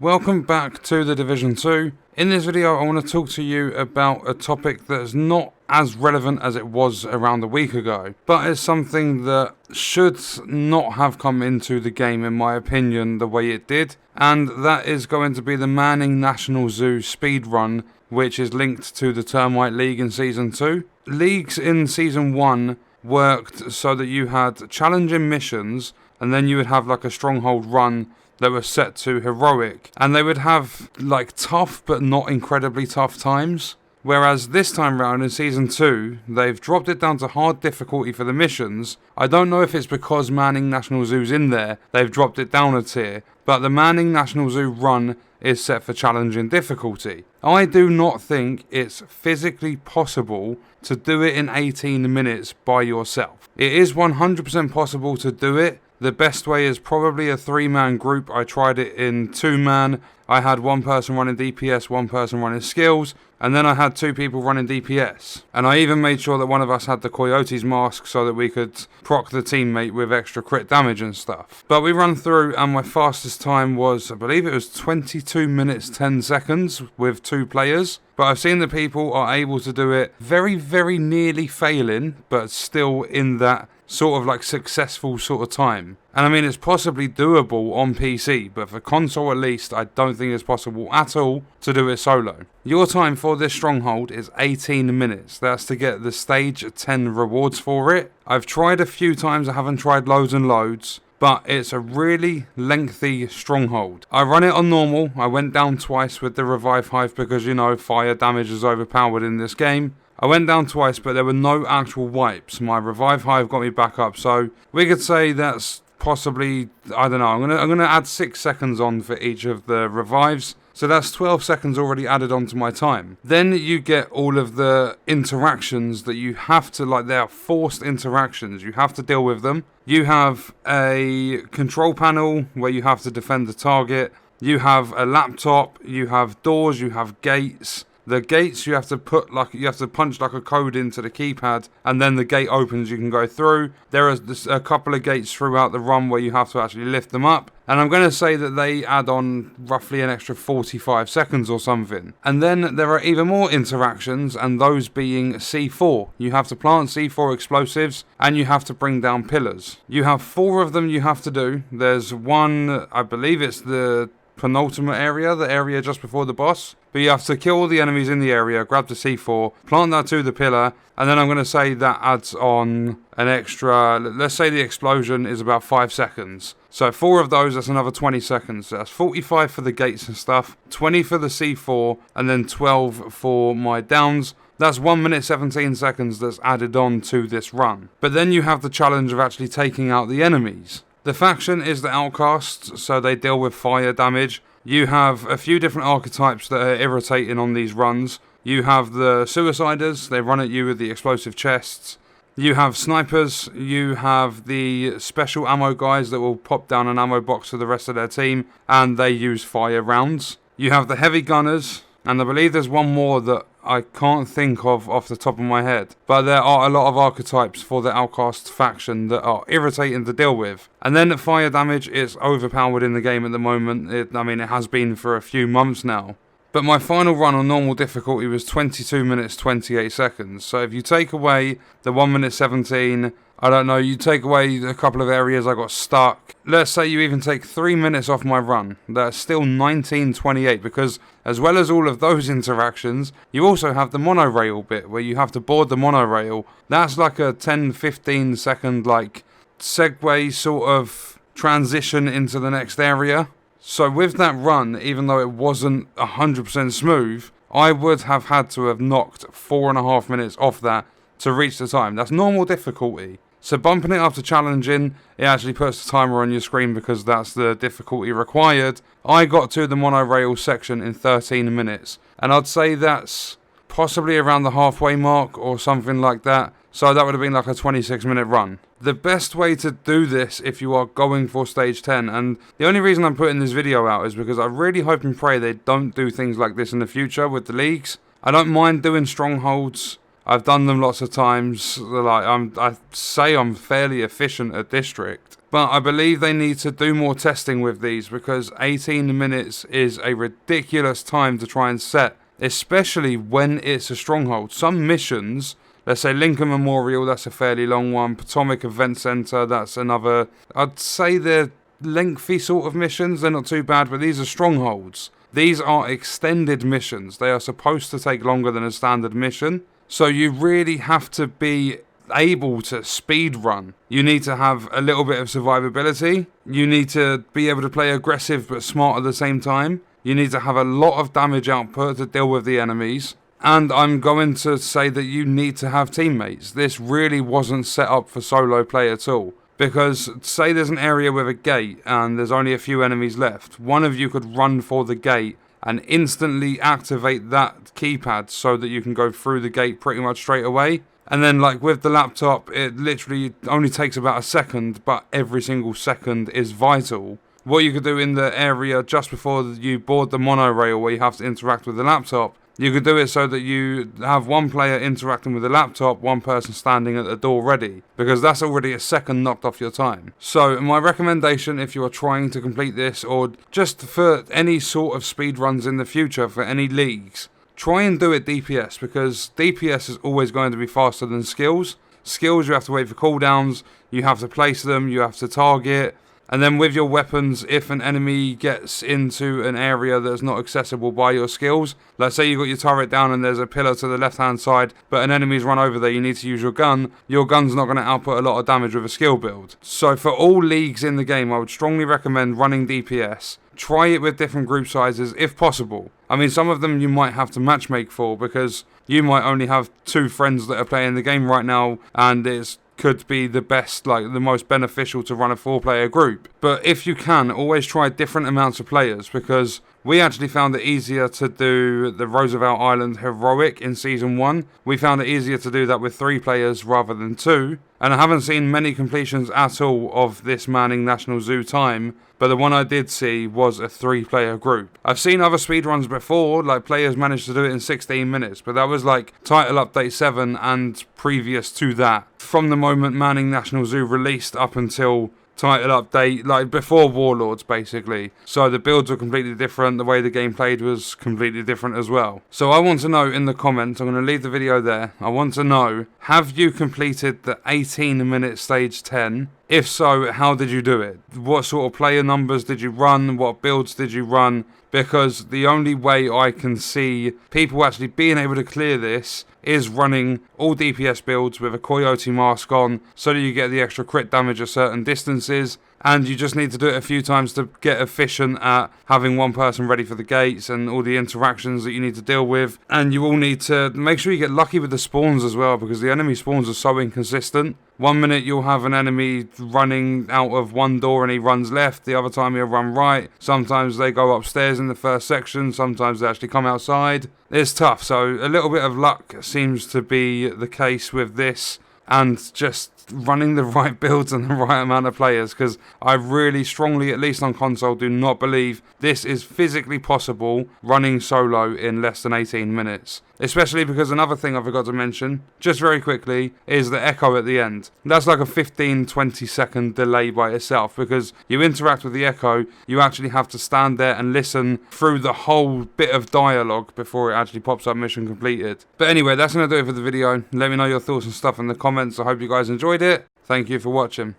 Welcome back to the Division 2. In this video I want to talk to you about a topic that is not as relevant as it was around a week ago, but is something that should not have come into the game in my opinion the way it did, and that is going to be the Manning National Zoo speedrun, which is linked to the Termite League in Season 2. Leagues in Season 1 worked so that you had challenging missions and then you would have like a stronghold run that was set to heroic, and they would have like tough but not incredibly tough times. Whereas this time round in Season 2, they've dropped it down to hard difficulty for the missions. I don't know if it's because Manning National Zoo's in there, they've dropped it down a tier, but the Manning National Zoo run is set for challenging difficulty. I do not think it's physically possible to do it in 18 minutes by yourself. It is 100% possible to do it. The best way is probably a 3-man group. I tried it in 2-man. I had one person running DPS, one person running skills, and then I had 2 people running DPS. And I even made sure that one of us had the Coyote's mask so that we could proc the teammate with extra crit damage and stuff. But we ran through and my fastest time was, I believe it was 22 minutes 10 seconds with 2 players. But I've seen that people are able to do it very, very nearly failing, but still in that sort of like successful sort of time. And I mean, it's possibly doable on PC, but for console at least, I don't think it's possible at all to do it solo. Your time for this stronghold is 18 minutes. That's to get the stage 10 rewards for it. I've tried a few times, I haven't tried loads and loads, but it's a really lengthy stronghold. I run it on normal. I went down twice with the revive hive because, you know, fire damage is overpowered in this game. I went down twice, but there were no actual wipes. My revive hive got me back up, so we could say that's possibly, I don't know, I'm gonna add 6 seconds on for each of the revives. So that's 12 seconds already added onto my time. Then you get all of the interactions that you have to, like, they are forced interactions. You have to deal with them. You have a control panel where you have to defend the target. You have a laptop. You have doors. You have gates. The gates you have to punch like a code into the keypad, and then the gate opens, you can go through. There are a couple of gates throughout the run where you have to actually lift them up. And I'm going to say that they add on roughly an extra 45 seconds or something. And then there are even more interactions, and those being C4. You have to plant C4 explosives, and you have to bring down pillars. You have 4 of them you have to do. There's one, I believe it's the penultimate area, the area just before the boss. But you have to kill all the enemies in the area, grab the C4, plant that to the pillar, and then I'm going to say that adds on an extra, let's say the explosion is about 5 seconds. So 4 of those, that's another 20 seconds. So that's 45 for the gates and stuff, 20 for the C4, and then 12 for my downs. That's 1 minute 17 seconds that's added on to this run. But then you have the challenge of actually taking out the enemies. The faction is the Outcasts, so they deal with fire damage. You have a few different archetypes that are irritating on these runs. You have the Suiciders, they run at you with the explosive chests. You have snipers, you have the special ammo guys that will pop down an ammo box to the rest of their team, and they use fire rounds. You have the heavy gunners, and I believe there's one more that I can't think of off the top of my head. But there are a lot of archetypes for the Outcast faction that are irritating to deal with. And then fire damage is overpowered in the game at the moment. It has been for a few months now. But my final run on normal difficulty was 22 minutes 28 seconds. So if you take away the 1 minute 17, I don't know, you take away a couple of areas I got stuck. Let's say you even take 3 minutes off my run. That's still 19:28, because as well as all of those interactions, you also have the monorail bit where you have to board the monorail. That's like a 10-15 second like segue sort of transition into the next area. So with that run, even though it wasn't 100% smooth, I would have had to have knocked 4.5 minutes off that to reach the time. That's normal difficulty. So bumping it up to challenging, it actually puts the timer on your screen because that's the difficulty required. I got to the monorail section in 13 minutes. And I'd say that's possibly around the halfway mark or something like that. So that would have been like a 26-minute run. The best way to do this if you are going for stage 10, and the only reason I'm putting this video out is because I really hope and pray they don't do things like this in the future with the leagues. I don't mind doing strongholds. I've done them lots of times. Like I say I'm fairly efficient at District. But I believe they need to do more testing with these, because 18 minutes is a ridiculous time to try and set, especially when it's a stronghold. Some missions, let's say Lincoln Memorial, that's a fairly long one. Potomac Event Center, that's another. I'd say they're lengthy sort of missions. They're not too bad, but these are strongholds. These are extended missions. They are supposed to take longer than a standard mission. So you really have to be able to speed run. You need to have a little bit of survivability. You need to be able to play aggressive but smart at the same time. You need to have a lot of damage output to deal with the enemies. And I'm going to say that you need to have teammates. This really wasn't set up for solo play at all. Because say there's an area with a gate and there's only a few enemies left. One of you could run for the gate and instantly activate that keypad so that you can go through the gate pretty much straight away. And then, like with the laptop, it literally only takes about a second, but every single second is vital. What you could do in the area just before you board the monorail where you have to interact with the laptop, you could do it so that you have one player interacting with the laptop, one person standing at the door ready, because that's already a second knocked off your time. So my recommendation, if you are trying to complete this, or just for any sort of speed runs in the future for any leagues, try and do it DPS, because DPS is always going to be faster than skills. Skills, you have to wait for cooldowns, you have to place them, you have to target. And then with your weapons, if an enemy gets into an area that's not accessible by your skills, let's say you got your turret down and there's a pillar to the left-hand side, but an enemy's run over there, you need to use your gun's not going to output a lot of damage with a skill build. So for all leagues in the game, I would strongly recommend running DPS. Try it with different group sizes if possible. I mean, some of them you might have to matchmake for, because you might only have 2 friends that are playing the game right now, and it's could be the best, like the most beneficial to run a 4-player group. But if you can, always try different amounts of players, because we actually found it easier to do the Roosevelt Island Heroic in Season 1. We found it easier to do that with 3 players rather than 2. And I haven't seen many completions at all of this Manning National Zoo time, but the one I did see was a 3-player group. I've seen other speedruns before, like players managed to do it in 16 minutes, but that was like Title Update 7 and previous to that. From the moment Manning National Zoo released up until Title Update, like before Warlords basically. So the builds were completely different, the way the game played was completely different as well. So I want to know in the comments, I'm going to leave the video there, I want to know, have you completed the 18-minute stage 10? If so, how did you do it? What sort of player numbers did you run? What builds did you run? Because the only way I can see people actually being able to clear this is running all DPS builds with a Coyote mask on, so that you get the extra crit damage at certain distances. And you just need to do it a few times to get efficient at having one person ready for the gates and all the interactions that you need to deal with. And you all need to make sure you get lucky with the spawns as well, because the enemy spawns are so inconsistent. One minute you'll have an enemy running out of one door and he runs left, the other time he'll run right. Sometimes they go upstairs in the first section, sometimes they actually come outside. It's tough, so a little bit of luck seems to be the case with this, and just running the right builds and the right amount of players, because I really strongly, at least on console, do not believe this is physically possible running solo in less than 18 minutes. Especially because another thing I forgot to mention, just very quickly, is the echo at the end. That's like a 15-20 second delay by itself, because you interact with the echo, you actually have to stand there and listen through the whole bit of dialogue before it actually pops up mission completed. But anyway, that's going to do it for the video. Let me know your thoughts and stuff in the comments. I hope you guys enjoyed it. Thank you for watching.